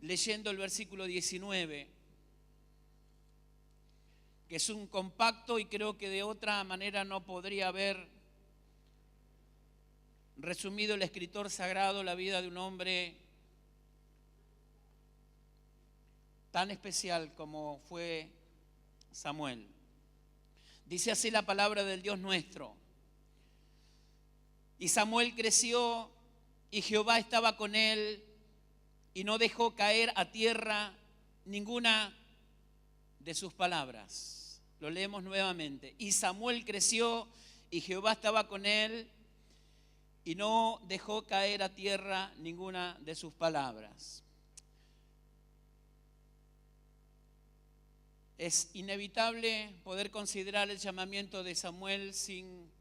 leyendo el versículo 19, que es un compacto y creo que de otra manera no podría haber resumido el escritor sagrado la vida de un hombre tan especial como fue Samuel. Dice así la palabra del Dios nuestro: y Samuel creció y Jehová estaba con él y no dejó caer a tierra ninguna de sus palabras. Lo leemos nuevamente. Y Samuel creció y Jehová estaba con él y no dejó caer a tierra ninguna de sus palabras. Es inevitable poder considerar el llamamiento de Samuel sin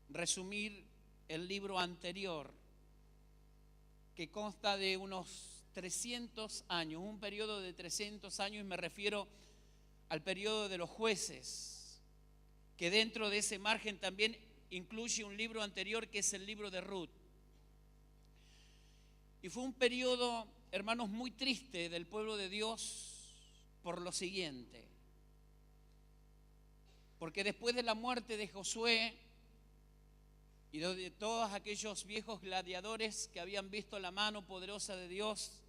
resumir el libro anterior, que consta de unos 300 años, un periodo de 300 años, y me refiero al periodo de los jueces, que dentro de ese margen también incluye un libro anterior que es el libro de Ruth. Y fue un periodo, hermanos, muy triste del pueblo de Dios por lo siguiente, porque después de la muerte de Josué y de todos aquellos viejos gladiadores que habían visto la mano poderosa de Dios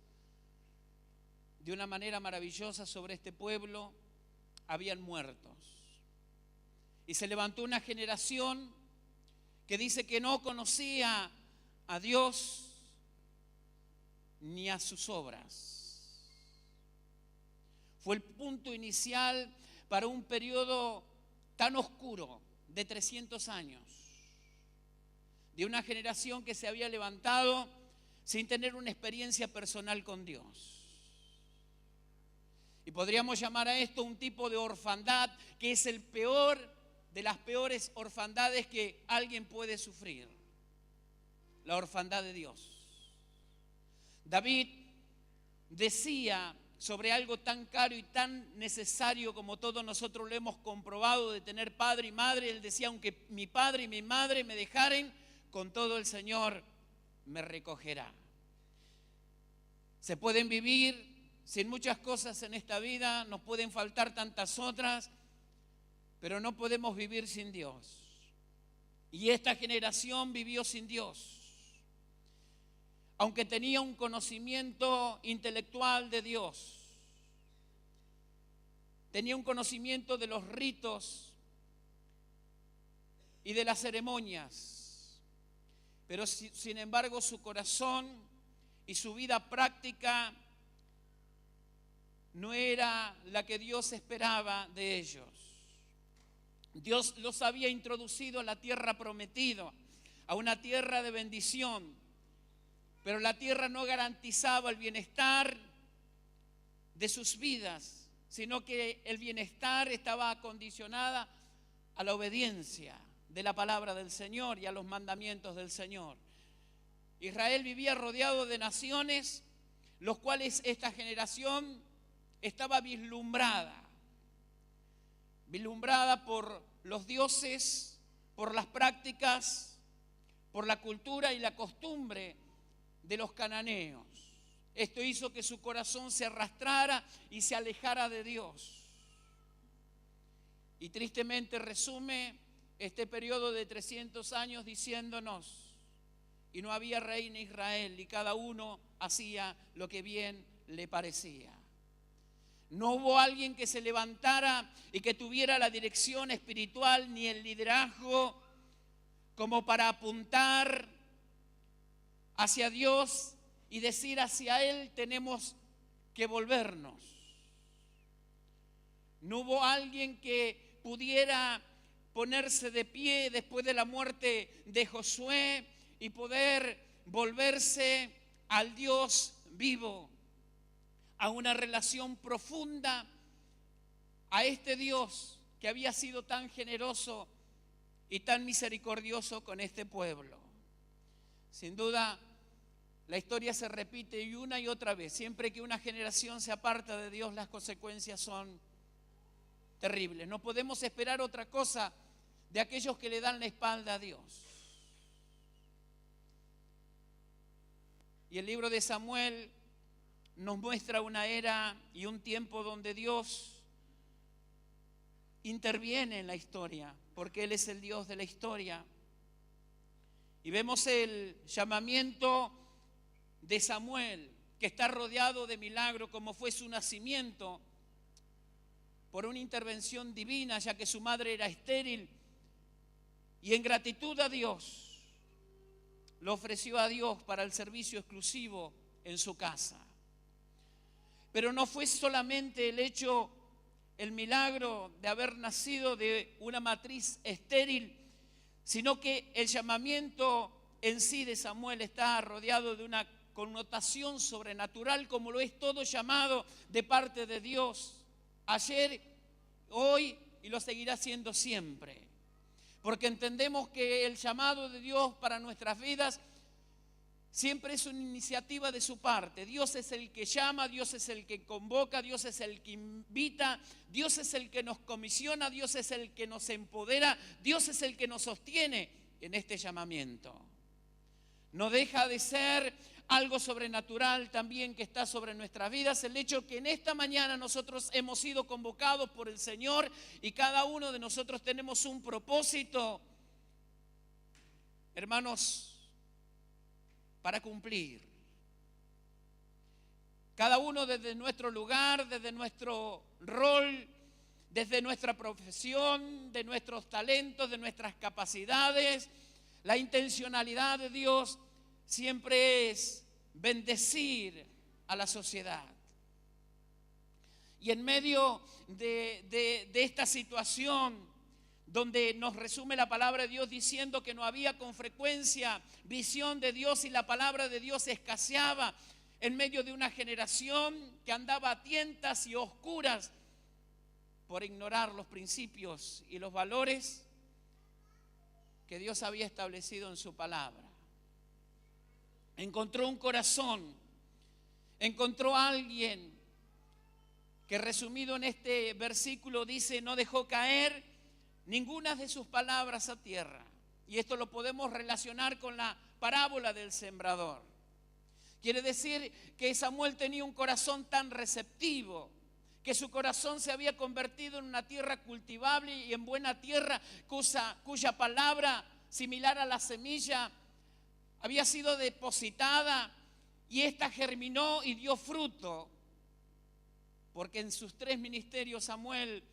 de una manera maravillosa sobre este pueblo, habían muertos. Y se levantó una generación que dice que no conocía a Dios ni a sus obras. Fue el punto inicial para un periodo tan oscuro de 300 años, de una generación que se había levantado sin tener una experiencia personal con Dios. Y podríamos llamar a esto un tipo de orfandad que es el peor de las peores orfandades que alguien puede sufrir: la orfandad de Dios. David decía sobre algo tan caro y tan necesario como todos nosotros lo hemos comprobado, de tener padre y madre. Él decía: aunque mi padre y mi madre me dejaren, con todo el Señor me recogerá. Se pueden vivir sin muchas cosas en esta vida, nos pueden faltar tantas otras, pero no podemos vivir sin Dios. Y esta generación vivió sin Dios. Aunque tenía un conocimiento intelectual de Dios, tenía un conocimiento de los ritos y de las ceremonias, pero sin embargo su corazón y su vida práctica no era la que Dios esperaba de ellos. Dios los había introducido a la tierra prometida, a una tierra de bendición, pero la tierra no garantizaba el bienestar de sus vidas, sino que el bienestar estaba condicionada a la obediencia de la palabra del Señor y a los mandamientos del Señor. Israel vivía rodeado de naciones, los cuales esta generación estaba vislumbrada por los dioses, por las prácticas, por la cultura y la costumbre de los cananeos. Esto hizo que su corazón se arrastrara y se alejara de Dios. Y tristemente resume este periodo de 300 años diciéndonos: y no había rey en Israel, y cada uno hacía lo que bien le parecía. No hubo alguien que se levantara y que tuviera la dirección espiritual ni el liderazgo como para apuntar hacia Dios y decir: hacia Él tenemos que volvernos. No hubo alguien que pudiera ponerse de pie después de la muerte de Josué y poder volverse al Dios vivo, a una relación profunda, a este Dios que había sido tan generoso y tan misericordioso con este pueblo. Sin duda, la historia se repite y una y otra vez. Siempre que una generación se aparta de Dios, las consecuencias son terribles. No podemos esperar otra cosa de aquellos que le dan la espalda a Dios. Y el libro de Samuel nos muestra una era y un tiempo donde Dios interviene en la historia, porque Él es el Dios de la historia. Y vemos el llamamiento de Samuel, que está rodeado de milagro, como fue su nacimiento, por una intervención divina, ya que su madre era estéril, y en gratitud a Dios, lo ofreció a Dios para el servicio exclusivo en su casa. Pero no fue solamente el milagro de haber nacido de una matriz estéril, sino que el llamamiento en sí de Samuel está rodeado de una connotación sobrenatural, como lo es todo llamado de parte de Dios, ayer, hoy y lo seguirá siendo siempre. Porque entendemos que el llamado de Dios para nuestras vidas siempre es una iniciativa de su parte. Dios es el que llama, Dios es el que convoca, Dios es el que invita, Dios es el que nos comisiona, Dios es el que nos empodera, Dios es el que nos sostiene en este llamamiento. No deja de ser algo sobrenatural también que está sobre nuestras vidas, el hecho que en esta mañana nosotros hemos sido convocados por el Señor y cada uno de nosotros tenemos un propósito, hermanos, para cumplir. Cada uno desde nuestro lugar, desde nuestro rol, desde nuestra profesión, de nuestros talentos, de nuestras capacidades. La intencionalidad de Dios siempre es bendecir a la sociedad. Y en medio de esta situación, donde nos resume la palabra de Dios diciendo que no había con frecuencia visión de Dios y la palabra de Dios escaseaba en medio de una generación que andaba a tientas y oscuras por ignorar los principios y los valores que Dios había establecido en su palabra. Encontró un corazón, encontró a alguien que, resumido en este versículo, dice: no dejó caer ninguna de sus palabras a tierra. Y esto lo podemos relacionar con la parábola del sembrador. Quiere decir que Samuel tenía un corazón tan receptivo, que su corazón se había convertido en una tierra cultivable y en buena tierra, cuya palabra, similar a la semilla, había sido depositada y ésta germinó y dio fruto. Porque en sus 3 ministerios Samuel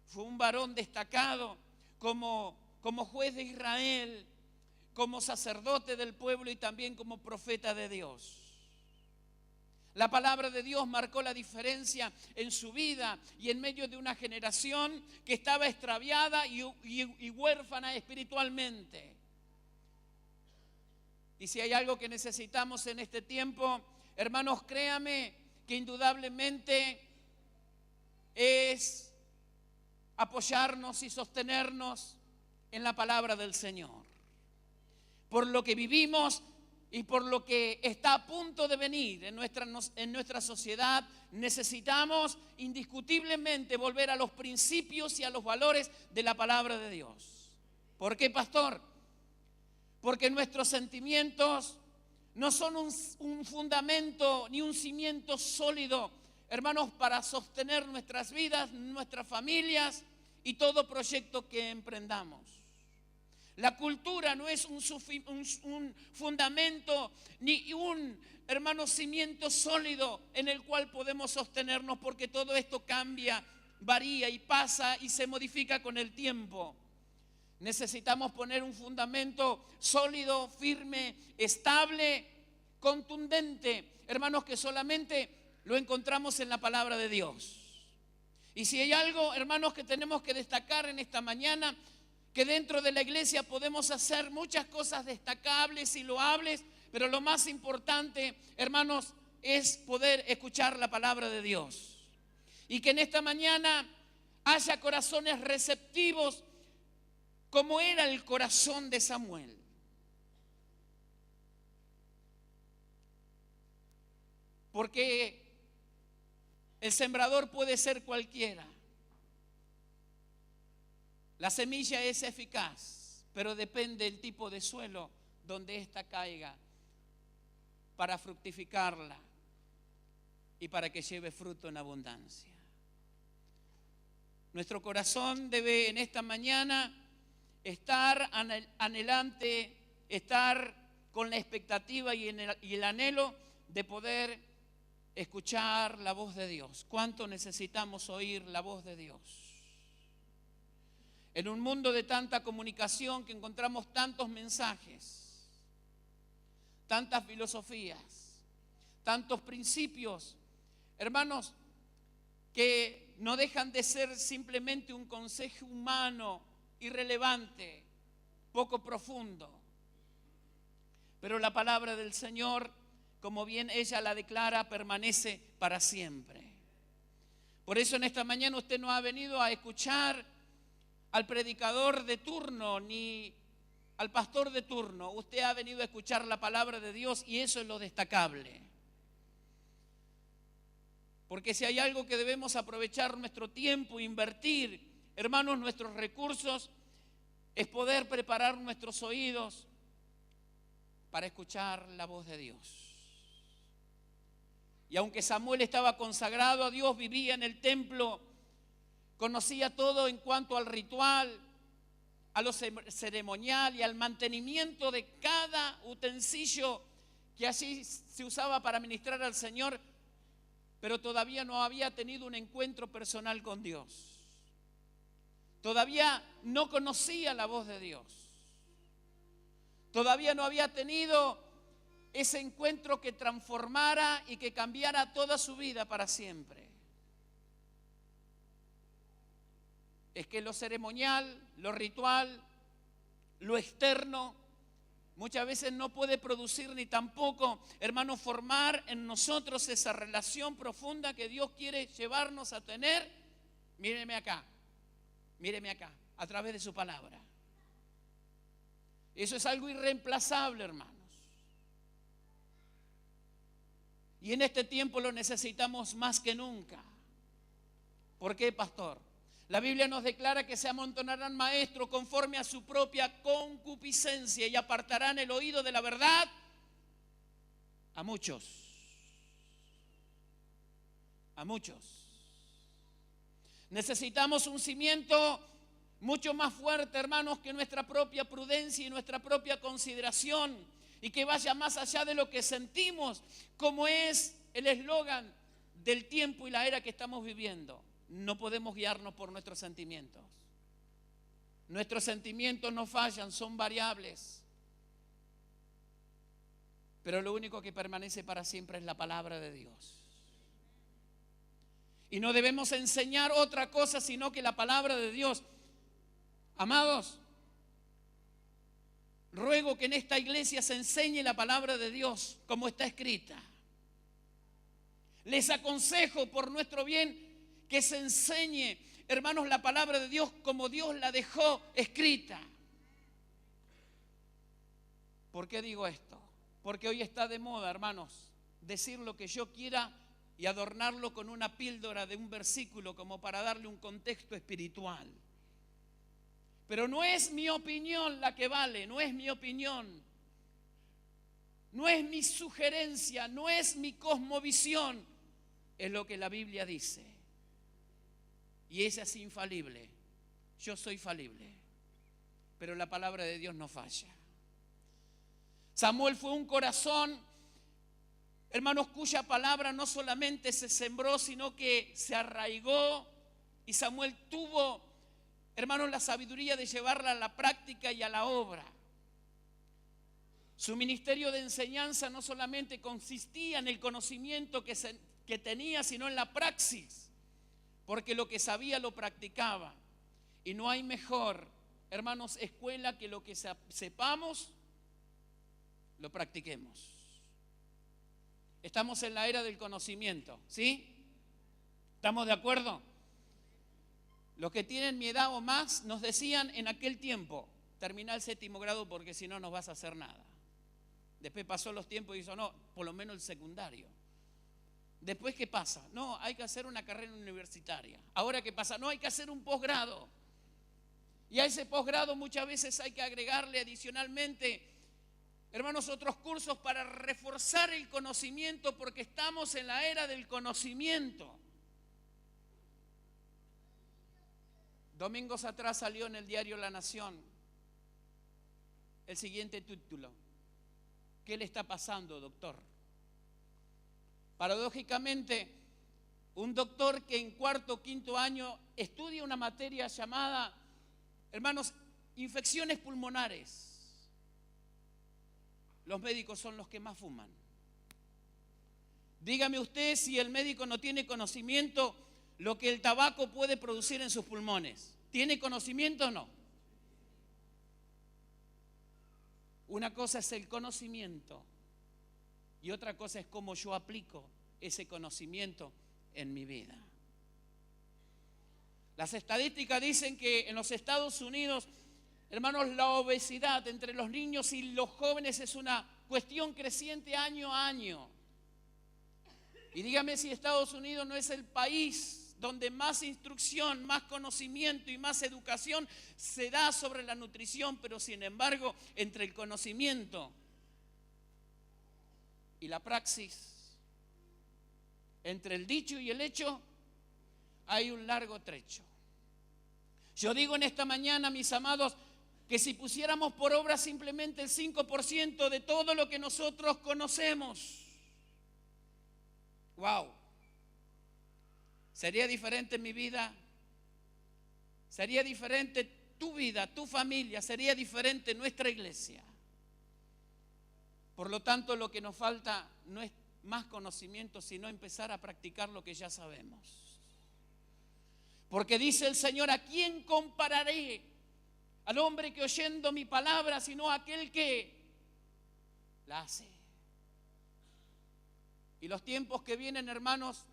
fue un varón destacado como juez de Israel, como sacerdote del pueblo y también como profeta de Dios. La palabra de Dios marcó la diferencia en su vida y en medio de una generación que estaba extraviada y huérfana espiritualmente. Y si hay algo que necesitamos en este tiempo, hermanos, créame que indudablemente es apoyarnos y sostenernos en la palabra del Señor. Por lo que vivimos y por lo que está a punto de venir en nuestra sociedad, necesitamos indiscutiblemente volver a los principios y a los valores de la palabra de Dios. ¿Por qué, pastor? Porque nuestros sentimientos no son un fundamento ni un cimiento sólido, hermanos, para sostener nuestras vidas, nuestras familias y todo proyecto que emprendamos. La cultura no es un fundamento ni un, hermano, cimiento sólido en el cual podemos sostenernos, porque todo esto cambia, varía y pasa y se modifica con el tiempo. Necesitamos poner un fundamento sólido, firme, estable, contundente, hermanos, que solamente lo encontramos en la palabra de Dios. Y si hay algo, hermanos, que tenemos que destacar en esta mañana, que dentro de la iglesia podemos hacer muchas cosas destacables y loables, pero lo más importante, hermanos, es poder escuchar la palabra de Dios. Y que en esta mañana haya corazones receptivos, como era el corazón de Samuel. Porque el sembrador puede ser cualquiera. La semilla es eficaz, pero depende del tipo de suelo donde ésta caiga para fructificarla y para que lleve fruto en abundancia. Nuestro corazón debe en esta mañana estar anhelante, estar con la expectativa y el anhelo de poder escuchar la voz de Dios. ¿Cuánto necesitamos oír la voz de Dios? En un mundo de tanta comunicación que encontramos tantos mensajes, tantas filosofías, tantos principios, hermanos, que no dejan de ser simplemente un consejo humano, irrelevante, poco profundo. Pero la palabra del Señor, como bien ella la declara, permanece para siempre. Por eso en esta mañana usted no ha venido a escuchar al predicador de turno ni al pastor de turno. Usted ha venido a escuchar la palabra de Dios y eso es lo destacable. Porque si hay algo que debemos aprovechar nuestro tiempo, invertir, hermanos, nuestros recursos, es poder preparar nuestros oídos para escuchar la voz de Dios. Y aunque Samuel estaba consagrado a Dios, vivía en el templo, conocía todo en cuanto al ritual, a lo ceremonial y al mantenimiento de cada utensilio que así se usaba para ministrar al Señor, pero todavía no había tenido un encuentro personal con Dios. Todavía no conocía la voz de Dios. Todavía no había tenido ese encuentro que transformara y que cambiara toda su vida para siempre. Es que lo ceremonial, lo ritual, lo externo, muchas veces no puede producir ni tampoco, hermanos, formar en nosotros esa relación profunda que Dios quiere llevarnos a tener. Míreme acá, a través de su palabra. Eso es algo irreemplazable, hermanos. Y en este tiempo lo necesitamos más que nunca. ¿Por qué, pastor? La Biblia nos declara que se amontonarán maestros conforme a su propia concupiscencia y apartarán el oído de la verdad a muchos. A muchos. Necesitamos un cimiento mucho más fuerte, hermanos, que nuestra propia prudencia y nuestra propia consideración, y que vaya más allá de lo que sentimos, como es el eslogan del tiempo y la era que estamos viviendo. No podemos guiarnos por nuestros sentimientos. Nuestros sentimientos no fallan, son variables. Pero lo único que permanece para siempre es la palabra de Dios. Y no debemos enseñar otra cosa sino que la palabra de Dios. Amados, ruego que en esta iglesia se enseñe la palabra de Dios como está escrita. Les aconsejo por nuestro bien que se enseñe, hermanos, la palabra de Dios como Dios la dejó escrita. ¿Por qué digo esto? Porque hoy está de moda, hermanos, decir lo que yo quiera y adornarlo con una píldora de un versículo como para darle un contexto espiritual. Pero no es mi opinión la que vale, no es mi opinión, no es mi sugerencia, no es mi cosmovisión, es lo que la Biblia dice. Y esa es infalible. Yo soy falible, pero la palabra de Dios no falla. Samuel fue un corazón, hermanos, cuya palabra no solamente se sembró, sino que se arraigó. Y Samuel tuvo, hermanos, la sabiduría de llevarla a la práctica y a la obra. Su ministerio de enseñanza no solamente consistía en el conocimiento que tenía, sino en la praxis. Porque lo que sabía lo practicaba. Y no hay mejor, hermanos, escuela que lo que sepamos, lo practiquemos. Estamos en la era del conocimiento, ¿sí? ¿Estamos de acuerdo? Los que tienen mi edad o más nos decían en aquel tiempo, termina el 7º grado porque si no, no vas a hacer nada. Después pasó los tiempos y dijo, no, por lo menos el secundario. Después, ¿qué pasa? No, hay que hacer una carrera universitaria. Ahora, ¿qué pasa? No, hay que hacer un posgrado. Y a ese posgrado muchas veces hay que agregarle adicionalmente hermanos, otros cursos para reforzar el conocimiento, porque estamos en la era del conocimiento. Domingos atrás salió en el diario La Nación el siguiente título: ¿qué le está pasando, doctor? Paradójicamente, un doctor que en cuarto o quinto año estudia una materia llamada, hermanos, infecciones pulmonares. Los médicos son los que más fuman. Dígame usted si el médico no tiene conocimiento lo que el tabaco puede producir en sus pulmones. ¿Tiene conocimiento o no? Una cosa es el conocimiento y otra cosa es cómo yo aplico ese conocimiento en mi vida. Las estadísticas dicen que en los Estados Unidos, hermanos, la obesidad entre los niños y los jóvenes es una cuestión creciente año a año. Y dígame si Estados Unidos no es el país donde más instrucción, más conocimiento y más educación se da sobre la nutrición, pero sin embargo, entre el conocimiento y la praxis, entre el dicho y el hecho, hay un largo trecho. Yo digo en esta mañana, mis amados, que si pusiéramos por obra simplemente el 5% de todo lo que nosotros conocemos, wow, sería diferente mi vida, sería diferente tu vida, tu familia, sería diferente nuestra iglesia. Por lo tanto, lo que nos falta no es más conocimiento, sino empezar a practicar lo que ya sabemos. Porque dice el Señor: ¿a quién compararé? Al hombre que oyendo mi palabra, sino a aquel que la hace. Y los tiempos que vienen, hermanos,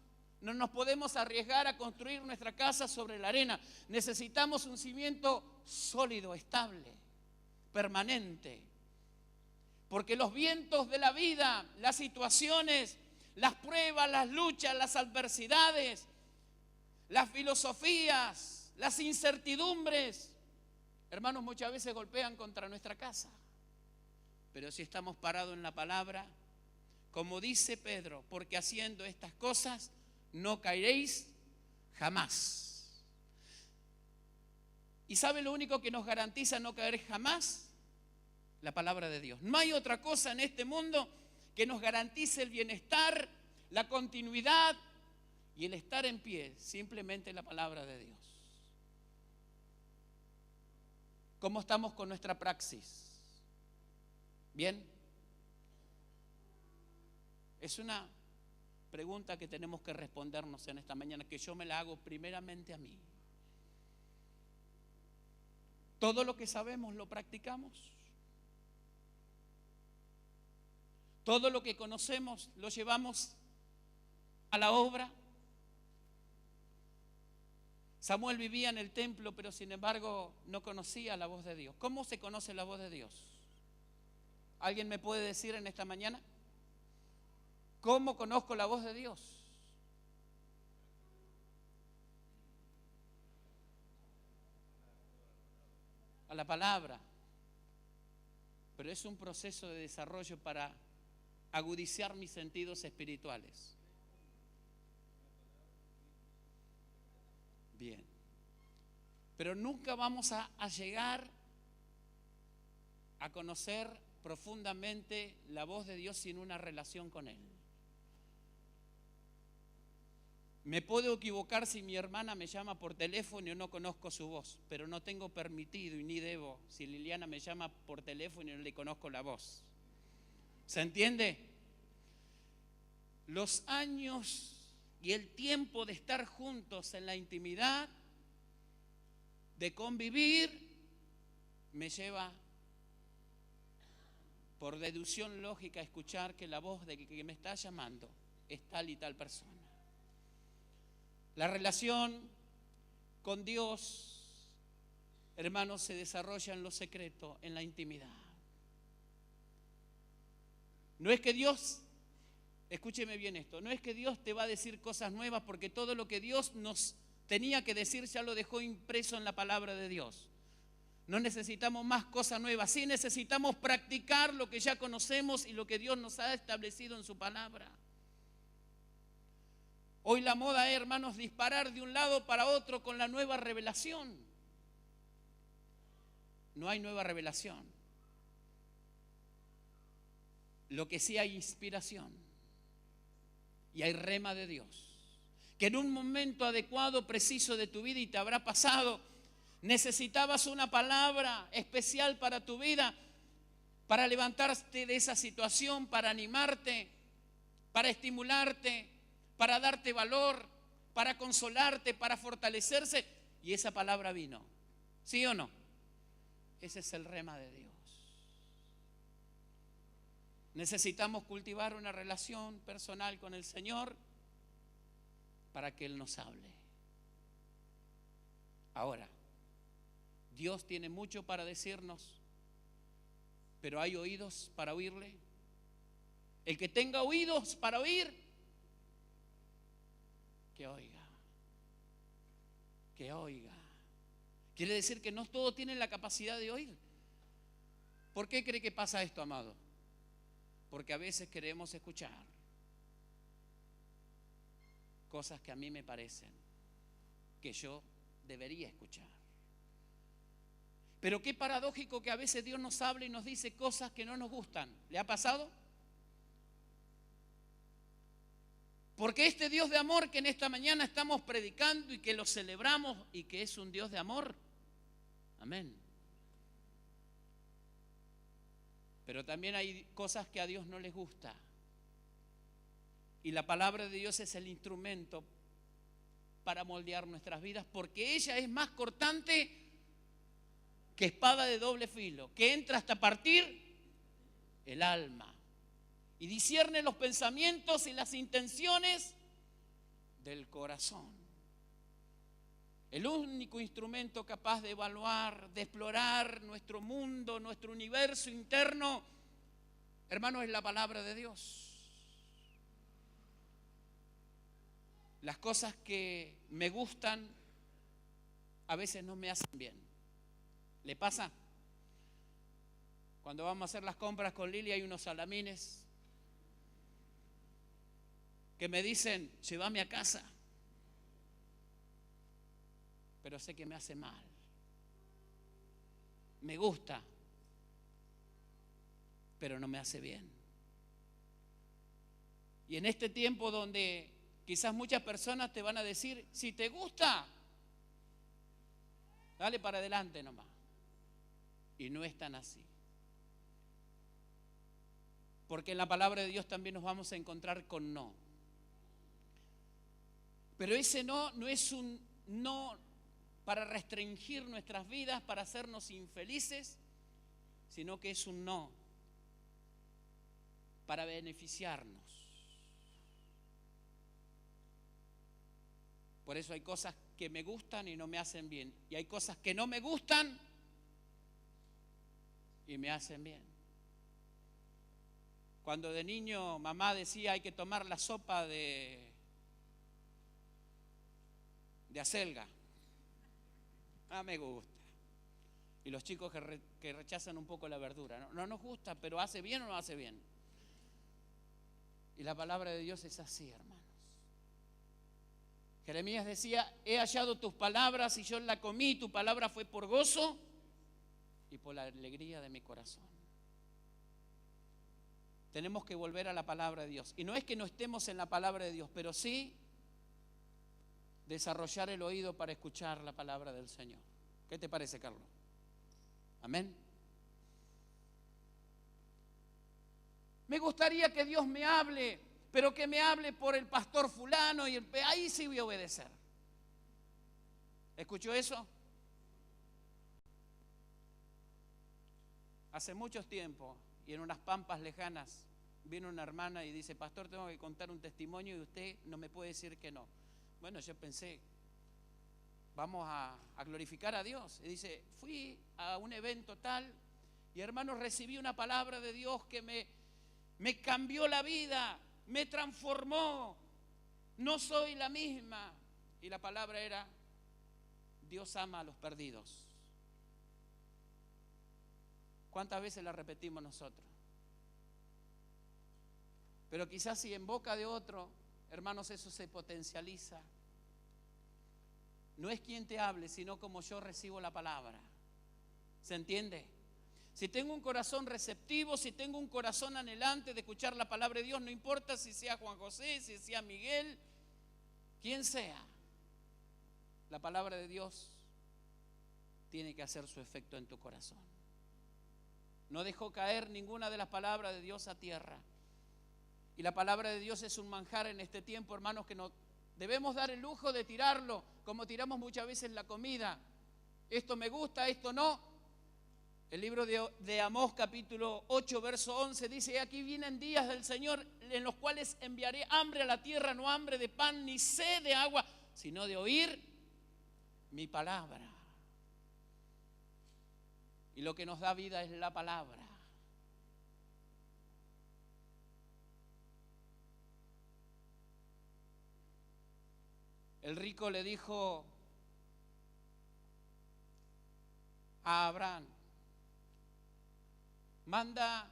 no nos podemos arriesgar a construir nuestra casa sobre la arena. Necesitamos un cimiento sólido, estable, permanente. Porque los vientos de la vida, las situaciones, las pruebas, las luchas, las adversidades, las filosofías, las incertidumbres, hermanos, muchas veces golpean contra nuestra casa. Pero si estamos parados en la palabra, como dice Pedro, porque haciendo estas cosas no caeréis jamás. ¿Y sabe lo único que nos garantiza no caer jamás? La palabra de Dios. No hay otra cosa en este mundo que nos garantice el bienestar, la continuidad y el estar en pie, simplemente la palabra de Dios. ¿Cómo estamos con nuestra praxis? ¿Bien? Es una pregunta que tenemos que respondernos en esta mañana, que yo me la hago primeramente a mí. ¿Todo lo que sabemos lo practicamos? ¿Todo lo que conocemos lo llevamos a la obra? Samuel vivía en el templo, pero sin embargo no conocía la voz de Dios. ¿Cómo se conoce la voz de Dios? ¿Alguien me puede decir en esta mañana? ¿Cómo conozco la voz de Dios? A la palabra. Pero es un proceso de desarrollo para agudizar mis sentidos espirituales. Bien. Pero nunca vamos a llegar a conocer profundamente la voz de Dios sin una relación con Él. Me puedo equivocar si mi hermana me llama por teléfono y no conozco su voz, pero no tengo permitido y ni debo si Liliana me llama por teléfono y no le conozco la voz. ¿Se entiende? Los años y el tiempo de estar juntos en la intimidad, de convivir, me lleva por deducción lógica a escuchar que la voz de que me está llamando es tal y tal persona. La relación con Dios, hermanos, se desarrolla en lo secreto, en la intimidad. No es que Dios, escúcheme bien esto, no es que Dios te va a decir cosas nuevas, porque todo lo que Dios nos tenía que decir ya lo dejó impreso en la palabra de Dios. No necesitamos más cosas nuevas. Sí necesitamos practicar lo que ya conocemos y lo que Dios nos ha establecido en su palabra. Hoy la moda es, hermanos, disparar de un lado para otro con la nueva revelación. No hay nueva revelación. Lo que sí hay inspiración. Y hay rema de Dios. Que en un momento adecuado, preciso de tu vida, y te habrá pasado, necesitabas una palabra especial para tu vida, para levantarte de esa situación, para animarte, para estimularte, para darte valor, para consolarte, para fortalecerse. Y esa palabra vino. ¿Sí o no? Ese es el rema de Dios. Necesitamos cultivar una relación personal con el Señor para que Él nos hable. Ahora, Dios tiene mucho para decirnos, pero ¿hay oídos para oírle? El que tenga oídos para oír, que oiga. Que oiga. Quiere decir que no todos tienen la capacidad de oír. ¿Por qué cree que pasa esto, amado? Porque a veces queremos escuchar cosas que a mí me parecen que yo debería escuchar. Pero qué paradójico que a veces Dios nos habla y nos dice cosas que no nos gustan. ¿Le ha pasado? Porque este Dios de amor que en esta mañana estamos predicando y que lo celebramos y que es un Dios de amor. Amén. Pero también hay cosas que a Dios no les gusta. Y la palabra de Dios es el instrumento para moldear nuestras vidas, porque ella es más cortante que espada de doble filo, que entra hasta partir el alma y discierne los pensamientos y las intenciones del corazón. El único instrumento capaz de evaluar, de explorar nuestro mundo, nuestro universo interno, hermano, es la palabra de Dios. Las cosas que me gustan a veces no me hacen bien. ¿Le pasa? Cuando vamos a hacer las compras con Lili hay unos salamines que me dicen, llévame a casa. Pero sé que me hace mal. Me gusta, pero no me hace bien. Y en este tiempo donde quizás muchas personas te van a decir, si te gusta, dale para adelante nomás. Y no es tan así. Porque en la palabra de Dios también nos vamos a encontrar con no. Pero ese no es un no para restringir nuestras vidas, para hacernos infelices, sino que es un no para beneficiarnos. Por eso hay cosas que me gustan y no me hacen bien. Y hay cosas que no me gustan y me hacen bien. Cuando de niño mamá decía hay que tomar la sopa de acelga. Me gusta. Y los chicos que rechazan un poco la verdura. No nos gusta, pero ¿hace bien o no hace bien? Y la palabra de Dios es así, hermanos. Jeremías decía, he hallado tus palabras y yo la comí, tu palabra fue por gozo y por la alegría de mi corazón. Tenemos que volver a la palabra de Dios. Y no es que no estemos en la palabra de Dios, pero sí desarrollar el oído para escuchar la palabra del Señor. ¿Qué te parece, Carlos? Amén. Me gustaría que Dios me hable, pero que me hable por el pastor fulano y ahí sí voy a obedecer. ¿Escuchó eso? Hace mucho tiempo y en unas pampas lejanas vino una hermana y dice, pastor, tengo que contar un testimonio y usted no me puede decir que no. Bueno, yo pensé, vamos a glorificar a Dios. Y dice, fui a un evento tal y hermanos recibí una palabra de Dios que me cambió la vida, me transformó, no soy la misma. Y la palabra era, Dios ama a los perdidos. ¿Cuántas veces la repetimos nosotros? Pero quizás si en boca de otro, hermanos, eso se potencializa. No es quien te hable, sino como yo recibo la palabra. ¿Se entiende? Si tengo un corazón receptivo, si tengo un corazón anhelante de escuchar la palabra de Dios, no importa si sea Juan José, si sea Miguel, quien sea, la palabra de Dios tiene que hacer su efecto en tu corazón. No dejó caer ninguna de las palabras de Dios a tierra. Y la palabra de Dios es un manjar en este tiempo, hermanos, que no debemos dar el lujo de tirarlo, como tiramos muchas veces la comida. Esto me gusta, esto no. El libro de Amós, capítulo 8, verso 11, dice: aquí vienen días del Señor en los cuales enviaré hambre a la tierra, no hambre de pan ni sed de agua, sino de oír mi palabra. Y lo que nos da vida es la palabra. El rico le dijo a Abraham: manda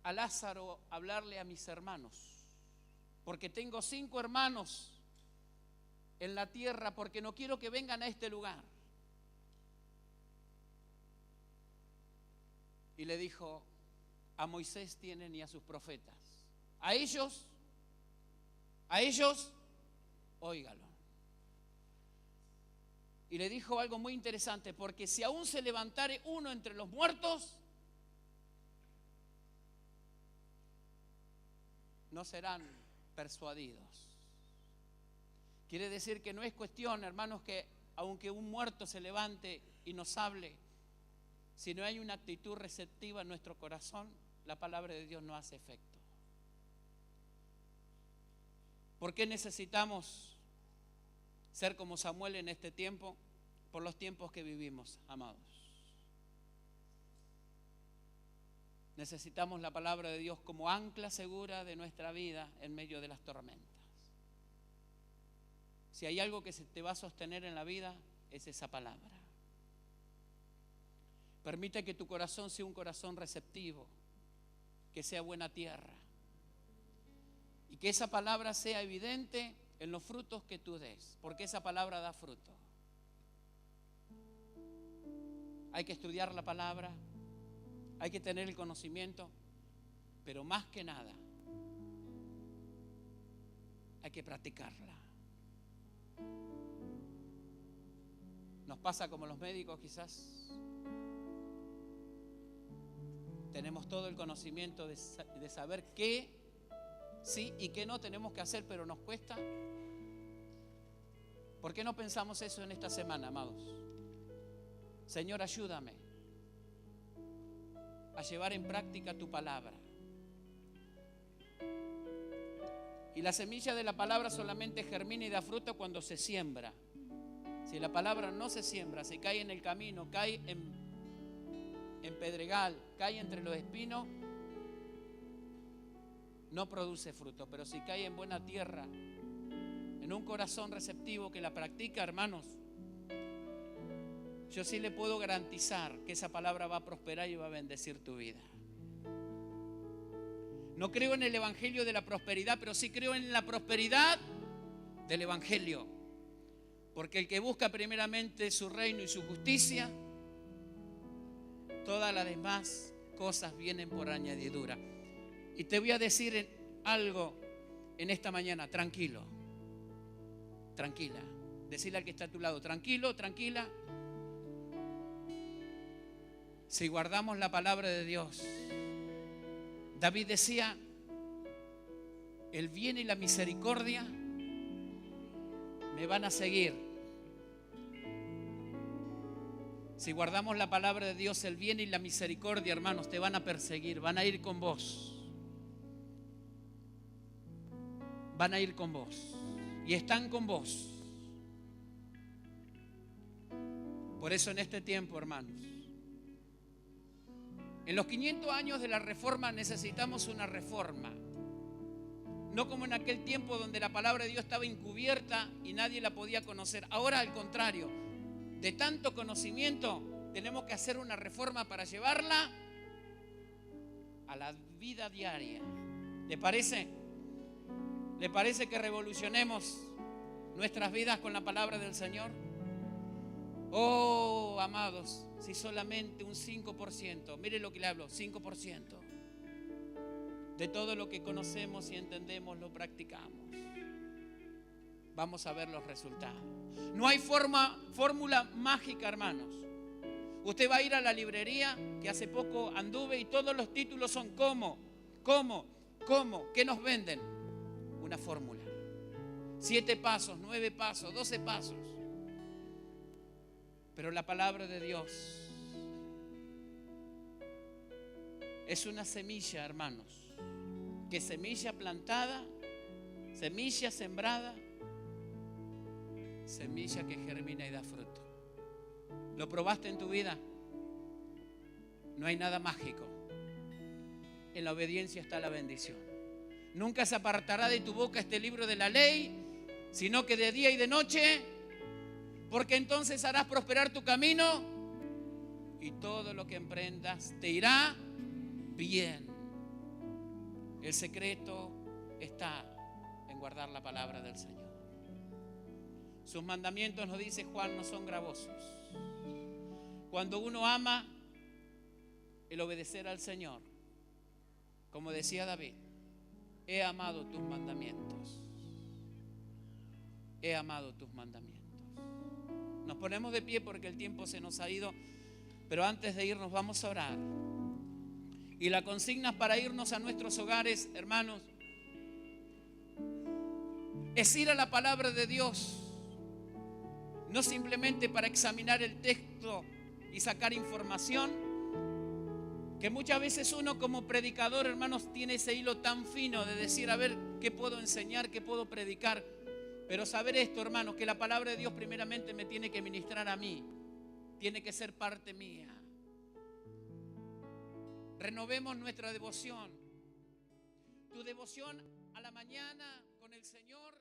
a Lázaro a hablarle a mis hermanos, porque tengo 5 hermanos en la tierra, porque no quiero que vengan a este lugar. Y le dijo: a Moisés tienen y a sus profetas. A ellos, óigalo. Y le dijo algo muy interesante: porque si aún se levantare uno entre los muertos, no serán persuadidos. Quiere decir que no es cuestión, hermanos, que aunque un muerto se levante y nos hable, si no hay una actitud receptiva en nuestro corazón, la palabra de Dios no hace efecto. ¿Por qué necesitamos ser como Samuel en este tiempo? Por los tiempos que vivimos, amados. Necesitamos la palabra de Dios como ancla segura de nuestra vida en medio de las tormentas. Si hay algo que se te va a sostener en la vida, es esa palabra. Permite que tu corazón sea un corazón receptivo, que sea buena tierra, y que esa palabra sea evidente en los frutos que tú des, porque esa palabra da fruto. Hay que estudiar la palabra, hay que tener el conocimiento, pero más que nada, hay que practicarla. Nos pasa como los médicos, quizás tenemos todo el conocimiento de saber qué sí y qué no tenemos que hacer, pero nos cuesta. ¿Por qué no pensamos eso en esta semana, amados? Señor, ayúdame a llevar en práctica tu palabra. Y la semilla de la palabra solamente germina y da fruto cuando se siembra. Si la palabra no se siembra, si cae en el camino, cae en pedregal, cae entre los espinos, no produce fruto. Pero si cae en buena tierra, en un corazón receptivo que la practica, hermanos, yo sí le puedo garantizar que esa palabra va a prosperar y va a bendecir tu vida. No creo en el evangelio de la prosperidad, pero sí creo en la prosperidad del evangelio. Porque el que busca primeramente su reino y su justicia, todas las demás cosas vienen por añadidura. Y te voy a decir algo en esta mañana: tranquilo, tranquila. Decirle al que está a tu lado: tranquilo, tranquila. Si guardamos la palabra de Dios, David decía: el bien y la misericordia me van a seguir. Si guardamos la palabra de Dios, el bien y la misericordia, hermanos, te van a perseguir, van a ir con vos. Van a ir con vos. Y están con vos. Por eso en este tiempo, hermanos, en los 500 años de la reforma necesitamos una reforma. No como en aquel tiempo donde la palabra de Dios estaba encubierta y nadie la podía conocer. Ahora, al contrario, de tanto conocimiento, tenemos que hacer una reforma para llevarla a la vida diaria. ¿Le parece? ¿Le parece que revolucionemos nuestras vidas con la palabra del Señor? Oh, amados, si solamente un 5%, mire lo que le hablo, 5% de todo lo que conocemos y entendemos lo practicamos, vamos a ver los resultados. No hay fórmula mágica, hermanos. Usted va a ir a la librería, que hace poco anduve, y todos los títulos son ¿cómo? ¿Qué nos venden? Una fórmula. 7 pasos, 9 pasos, 12 pasos. Pero la palabra de Dios es una semilla, hermanos, que semilla plantada, semilla sembrada, semilla que germina y da fruto. ¿Lo probaste en tu vida? No hay nada mágico. En la obediencia está la bendición. Nunca se apartará de tu boca este libro de la ley, sino que de día y de noche, porque entonces harás prosperar tu camino y todo lo que emprendas te irá bien. El secreto está en guardar la palabra del Señor. Sus mandamientos, nos dice Juan, no son gravosos. Cuando uno ama el obedecer al Señor, como decía David, he amado tus mandamientos. He amado tus mandamientos. Nos ponemos de pie porque el tiempo se nos ha ido, pero antes de irnos vamos a orar. Y la consigna para irnos a nuestros hogares, hermanos, es ir a la palabra de Dios, no simplemente para examinar el texto y sacar información, que muchas veces uno como predicador, hermanos, tiene ese hilo tan fino de decir, a ver, ¿qué puedo enseñar? ¿Qué puedo predicar? Pero saber esto, hermanos, que la palabra de Dios primeramente me tiene que ministrar a mí, tiene que ser parte mía. Renovemos nuestra devoción. Tu devoción a la mañana con el Señor